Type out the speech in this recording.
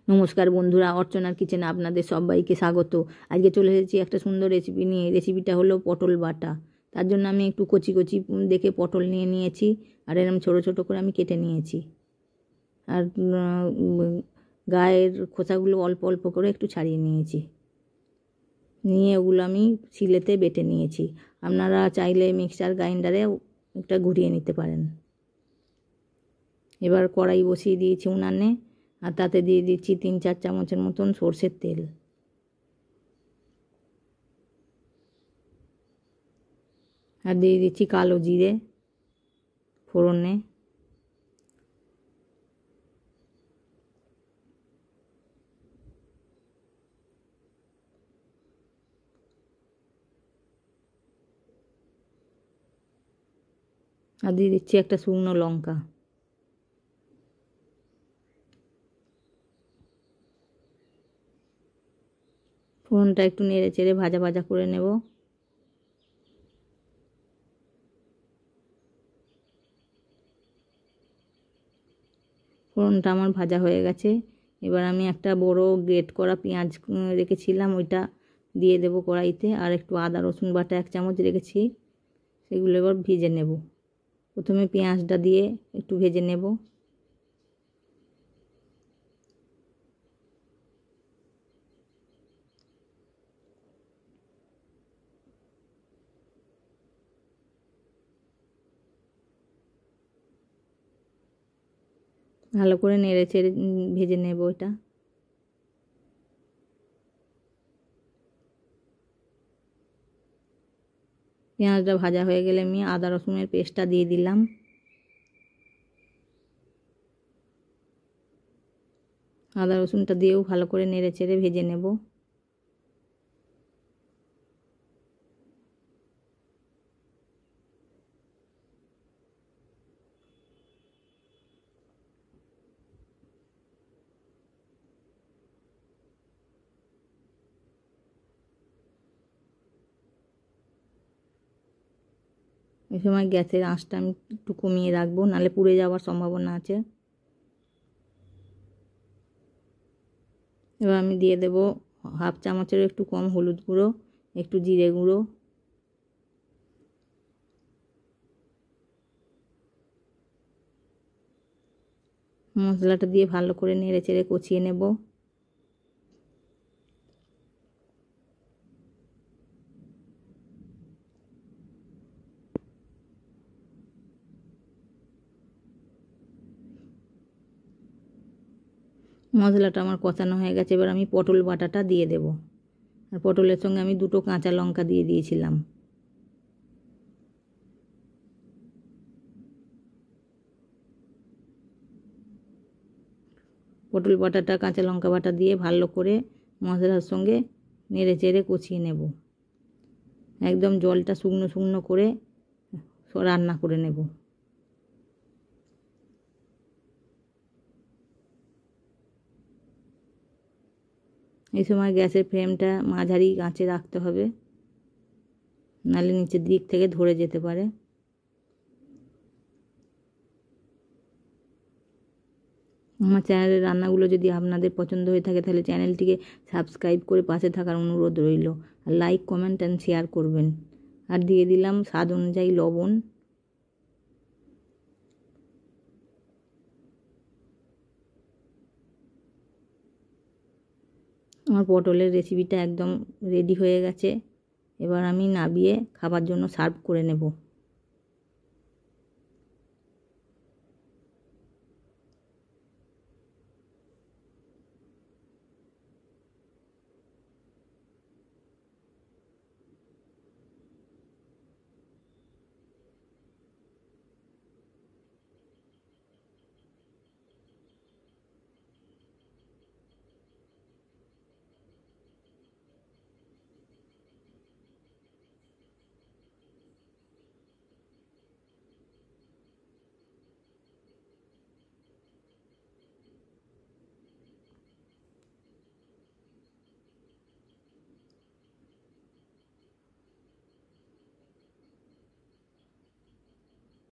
নমস্কার বন্ধুরা, অর্চনার কিচেনে আপনাদের সবাইকে স্বাগত। আজকে চলে এসেছি একটা সুন্দর রেসিপি নিয়ে। রেসিপিটা হলো পটল বাটা। তার জন্য আমি একটু কচি কচি দেখে পটল নিয়েছি, আর এরকম ছোটো ছোটো করে আমি কেটে নিয়েছি। আর গায়ের খোসাগুলো অল্প অল্প করে একটু ছাড়িয়ে নিয়েছি। নিয়ে ওগুলো আমি শিলেতে বেটে নিয়েছি। আপনারা চাইলে মিক্সচার গ্রাইন্ডারে একটা ঘুরিয়ে নিতে পারেন। এবার কড়াই বসিয়ে দিয়েছি উনানে, আর তাতে দিয়ে দিচ্ছি 3-4 চামচের মতন সর্ষের তেল। আর দিয়ে দিচ্ছি কালো জিরে ফোড়নে। আর দিয়ে দিচ্ছি একটা শুকনো লঙ্কা। ফোড়নটা একটু নেড়ে চেড়ে ভাজা ভাজা করে নেব। ফোড়নটা আমার ভাজা হয়ে গেছে। এবার আমি একটা বড় গ্রেট করা পেঁয়াজ রেখেছিলাম, ওইটা দিয়ে দেব কড়াইতে। আর একটু আদা রসুন বাটা 1 চামচ রেখেছি, সেগুলো এবার ভেজে নেব। প্রথমে পেঁয়াজটা দিয়ে একটু ভেজে নেব। ভালো করে নেড়ে চেড়ে ভেজে নেব এটা। পেঁয়াজটা ভাজা হয়ে গেলে আমি আদা রসুনের পেস্টটা দিয়ে দিলাম। আদা রসুনটা দিয়েও ভালো করে নেড়ে চেড়ে ভেজে নেব। এই সময় গ্যাসের আঁচটা আমি একটু কমিয়ে রাখবো, নাহলে পুড়ে যাওয়ার সম্ভাবনা আছে। এবার আমি দিয়ে দেব 1/2 চামচের একটু কম হলুদ গুঁড়ো, একটু জিরে গুঁড়ো, মশলাটা দিয়ে ভালো করে নেড়ে চেড়ে কষিয়ে নেব। মশলাটা আমার কষানো হয়ে গেছে। এবার আমি পটল বাটাটা দিয়ে দেব। আর পটলের সঙ্গে আমি 2টো কাঁচা লঙ্কা দিয়ে দিয়েছিলাম। পটল বাটাটা কাঁচা লঙ্কা বাটা দিয়ে ভালো করে মশলার সঙ্গে নেড়ে চেড়ে কষিয়ে নেব। একদম জলটা শুকনো শুকনো করে রান্না করে নেব। এই সময় গ্যাসের ফ্লেমটা মাঝারি আঁচে রাখতে হবে, নাহলে নিচের দিক থেকে ধরে যেতে পারে। আমার চ্যানেলের রান্নাগুলো যদি আপনাদের পছন্দ হয়ে থাকে, তাহলে চ্যানেলটিকে সাবস্ক্রাইব করে পাশে থাকার অনুরোধ রইল। আর লাইক, কমেন্ট অ্যান্ড শেয়ার করবেন। আর দিয়ে দিলাম স্বাদ অনুযায়ী লবণ। আমার পটলের রেসিপিটা একদম রেডি হয়ে গেছে। এবার আমি নামিয়ে খাবার জন্য সার্ভ করে নেব।